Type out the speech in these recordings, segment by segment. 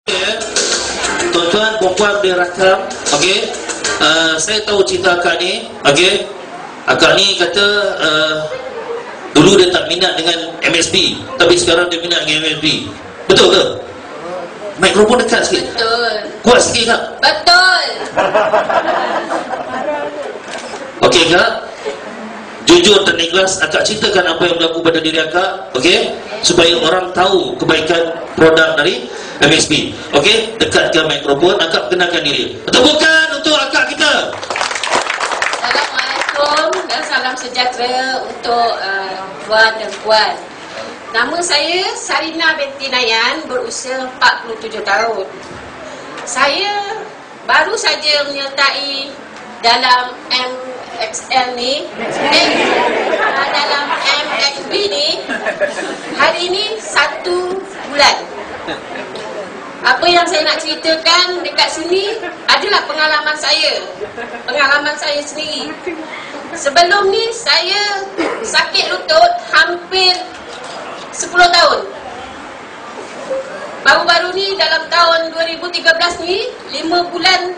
Ya. Tuan-tuan, puan-puan boleh rakam. Okey. Saya tahu cerita akak ni. Okey. Akak ni kata dulu dia tak minat dengan MSP, tapi sekarang dia minat dengan MSP. Betul ke? Mikrofon dekat sikit. Betul. Kuat sikit kak. Betul. Okey kak. Jujur dan ikhlas akak ceritakan apa yang berlaku pada diri akak. Okey. Supaya orang tahu kebaikan produk dari MSP. Okey, dekatkan mikrofon, akak kenalkan diri. Tepukan untuk akak kita. Assalamualaikum dan salam sejahtera untuk tuan dan puan. Nama saya Sarina binti Nayan, berusia 47 tahun. Saya baru saja menyertai dalam MXL ni, dalam MXB ni, hari ini 1 bulan. Apa yang saya nak ceritakan dekat sini adalah pengalaman saya. Pengalaman saya sendiri. Sebelum ni saya sakit lutut hampir 10 tahun. Baru-baru ni dalam tahun 2013 ni 5 bulan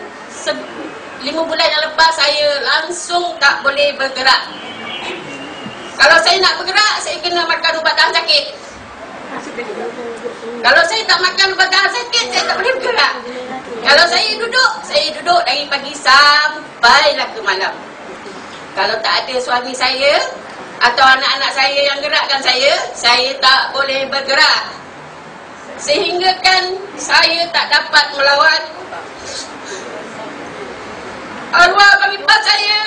yang lepas saya langsung tak boleh bergerak. Kalau saya nak bergerak, saya kena makan ubat tahan sakit. Kalau saya tak makan ubat tahan sakit, saya tak boleh bergerak. Kalau saya duduk dari pagi sampailah ke malam. Kalau tak ada suami saya atau anak-anak saya yang gerakkan saya tak boleh bergerak. Sehingga kan saya tak dapat melawat arwah abang ipar saya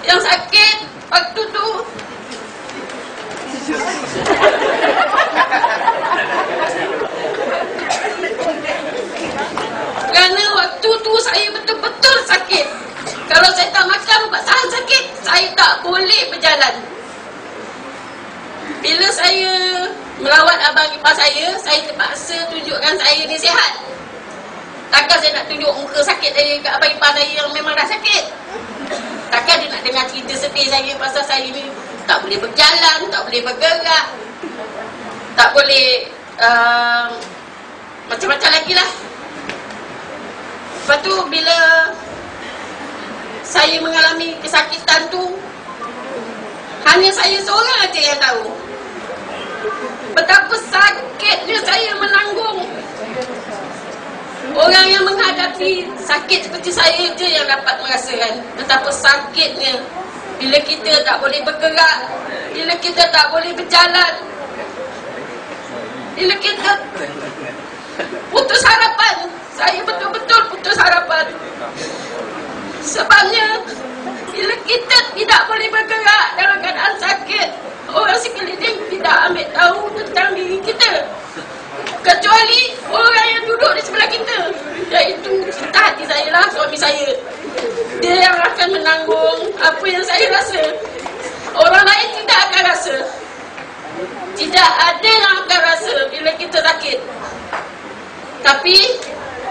yang sakit waktu tu. Kerana waktu tu saya betul-betul sakit. Kalau saya tak makan ubat tahan sakit, saya tak boleh berjalan. Bila saya melawat abang ipar saya terpaksa tunjukkan saya ni sihat. Takkan saya nak tunjuk muka sakit saya kat abang ipar saya yang memang dah sakit. Takkan dia nak dengar cerita sedih saya pasal saya ni tak boleh berjalan, tak boleh bergerak, tak boleh macam-macam lagi lah. Lepas tu bila saya mengalami kesakitan tu, hanya saya seorang aja yang tahu betapa sakitnya saya menanggung. Orang yang menghadapi sakit seperti saya je yang dapat merasakan betapa sakitnya bila kita tak boleh bergerak, bila kita tak boleh berjalan, bila kita putus harapan. Saya betul-betul putus harapan. Sebabnya bila kita tidak boleh bergerak dalam keadaan sakit, orang sekeliling tidak ambil tahu tentang diri kita, kecuali orang yang duduk di sebelah kita, iaitu cinta hati saya lah, suami saya. Dia yang akan menanggung apa yang saya rasa. Orang lain tidak akan rasa. Tidak ada yang akan rasa bila kita sakit. Tapi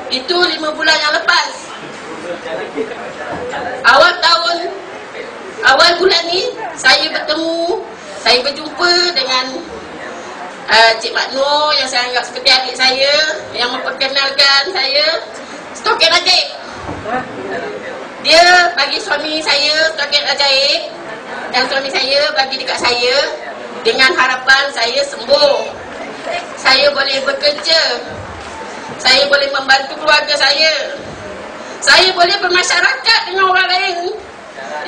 itu 5 bulan yang lepas. Awal bulan ni saya berjumpa dengan Cik Mak Nur yang saya anggap seperti adik saya, yang memperkenalkan saya stokin ajaib. Dia bagi suami saya stokin ajaib dan suami saya bagi dekat saya dengan harapan saya sembuh, saya boleh bekerja, saya boleh membantu keluarga saya boleh bermasyarakat dengan orang lain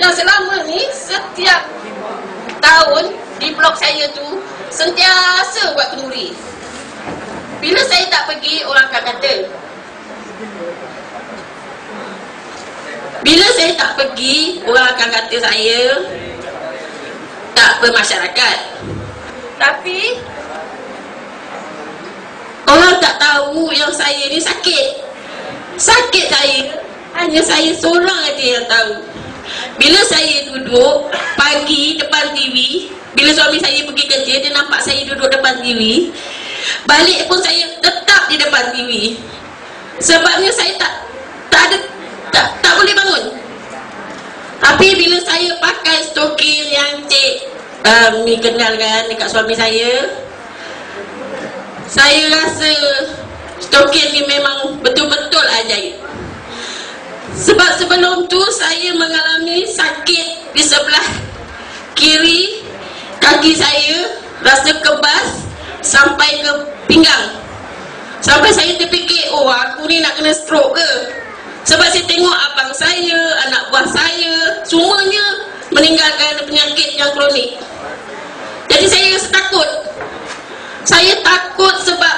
yang selama ni setiap tahun di blok saya tu sentiasa buat kenduri. Bila saya tak pergi, orang akan kata. Bila saya tak pergi, orang akan kata saya tak bermasyarakat. Tapi orang tak tahu yang saya ni sakit. Sakit saya hanya saya seorang aja yang tahu. Bila saya duduk pagi depan TV, bila suami saya pergi kerja, dia nampak saya duduk depan TV. Balik pun saya tetap di depan TV. Sebabnya saya tak boleh bangun. Tapi bila saya pakai stokin yang Cik Mi kenalkan dekat suami saya rasa stokin ni memang betul-betul ajaib. Sebab sebelum tu saya mengalami sakit di sebelah kiri kaki saya, rasa kebas sampai ke pinggang. Sampai saya terfikir, oh aku ni nak kena stroke ke? Sebab saya tengok abang saya, anak buah saya, semuanya meninggalkan penyakit yang kronik. Jadi saya rasa takut. Saya takut sebab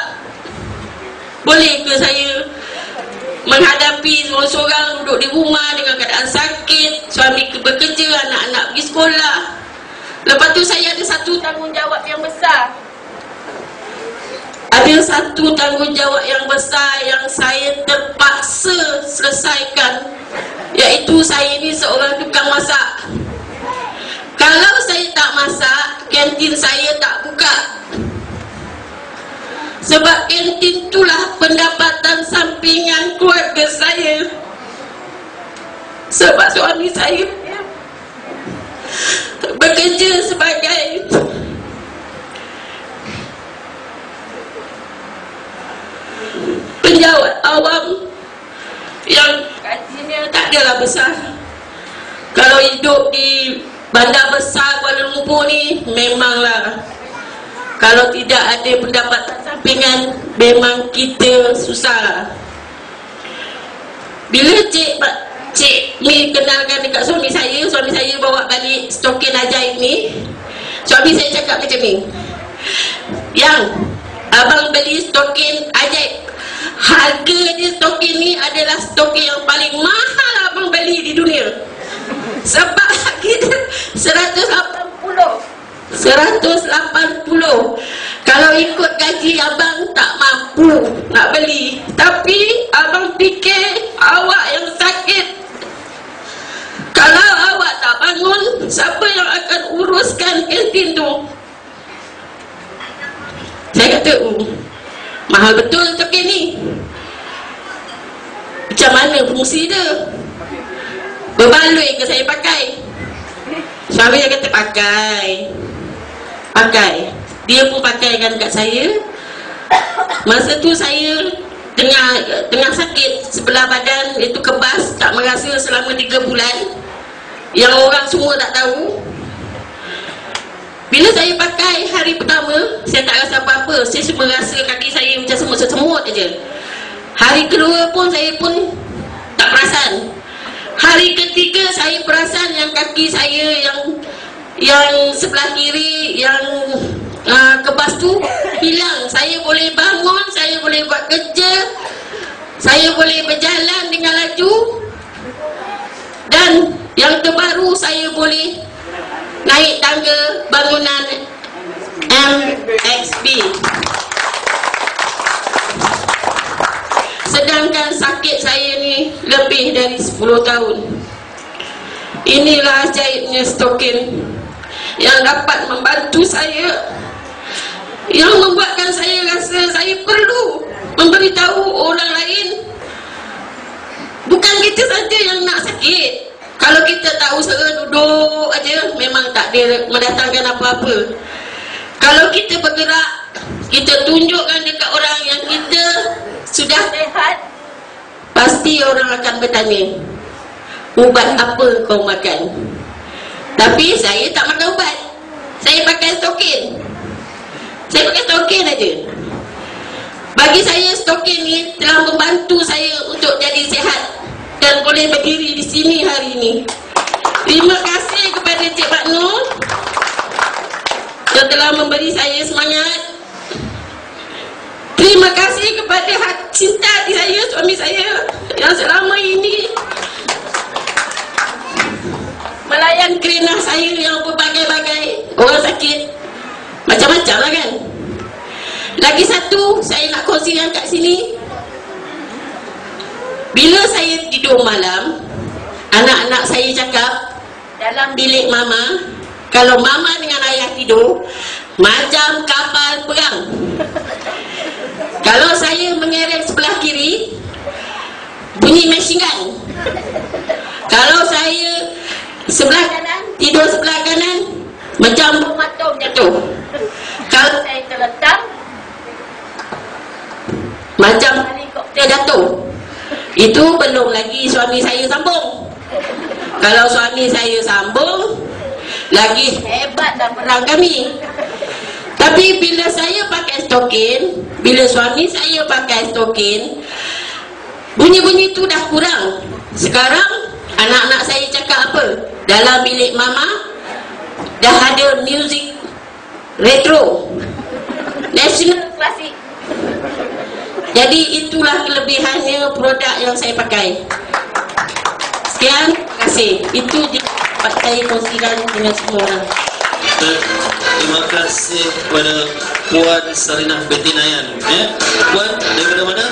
boleh ke saya menghadapi seorang-seorang duduk di rumah dengan keadaan sakit, suami bekerja, anak-anak pergi sekolah. Lepas tu saya ada satu tanggungjawab yang besar. Ada satu tanggungjawab yang besar yang saya terpaksa selesaikan, iaitu saya ni seorang tukang masak. Kalau saya tak masak, kantin saya tak buka. Sebab kantin itulah pendapatan sampingan keluarga saya. Sebab suami saya bekerja sebagai penjawat awam yang gajinya tak adalah besar. Kalau hidup di bandar besar Kuala Lumpur ni, memanglah kalau tidak ada pendapatan sampingan, memang kita susah. Bila Cik Mi kenalkan dekat suami saya bawa balik stokin ajaib ni, suami saya cakap macam ni, yang abang beli stokin ajaib, harga di stokin ni adalah stokin yang paling mahal abang beli di dunia. Sebab kita 180. Kalau ikut gaji abang tak mampu nak beli. Tapi abang fikir awak yang sakit, kalau awak tak bangun, siapa yang akan uruskan kantin tu? Saya kata, mahal betul stokin ni. Macam mana fungsi dia? Berbaloi ke saya pakai? Suami dia kata pakai. Dia pun pakaikan kat saya. Masa tu saya tengah sakit sebelah badan, itu kebas, tak merasa selama 3 bulan, yang orang semua tak tahu. Bila saya pakai hari pertama, saya tak rasa apa-apa. Saya cuma rasa kaki saya macam semut-semut aja. Hari kedua pun saya pun tak perasan. Hari ketiga saya perasan yang kaki saya yang sebelah kiri yang kebas tu hilang. Saya boleh bangun, saya boleh buat kerja, saya boleh berjalan dengan laju, dan yang terbaru saya boleh naik tangga bangunan MXB. Sedangkan sakit saya ni lebih dari 10 tahun. Inilah ajaibnya stokin yang dapat membantu saya, yang membuatkan saya rasa saya perlu memberitahu orang lain. Bukan kita saja yang nak sakit. Kalau kita tak usaha duduk aja, memang tak ada mendatangkan apa-apa. Kalau kita bergerak, kita tunjukkan dekat orang yang kita sudah sehat, pasti orang akan bertanya, ubat apa kau makan? Tapi saya tak makan ubat. Saya pakai stokin. Saya pakai stokin aja. Bagi saya stokin ni telah membantu saya untuk jadi sihat dan boleh berdiri di sini hari ini. Terima kasih kepada Cik Pak Nur yang telah memberi saya semangat. Terima kasih kepada cinta hati saya, suami saya, yang selama ini melayan kerana saya yang berbagai-bagai orang sakit. Macam-macam lah kan. Lagi satu saya nak kongsikan kat sini. Bila saya tidur malam, anak-anak saya cakap dalam bilik mama, kalau mama dengan ayah tidur macam kapal perang. Kalau saya mengerek sebelah kiri, bunyi machine gun. Kalau saya sebelah kanan, tidur sebelah kanan, macam bom atom jatuh. Kalau saya terletak, macam helikopter jatuh. Itu belum lagi suami saya sambung. Kalau suami saya sambung, lagi hebat dah perang kami. Tapi bila saya pakai stokin, bila suami saya pakai stokin, bunyi-bunyi tu dah kurang. Sekarang anak-anak saya cakap apa? Dalam bilik mama dah ada music retro, national klasik. Jadi itulah kelebihannya produk yang saya pakai. Sekian, terima kasih. Itu dapat saya kongsikan dengan semua orang. Terima kasih kepada Puan Sarinah Betinayan. Puan, daripada mana?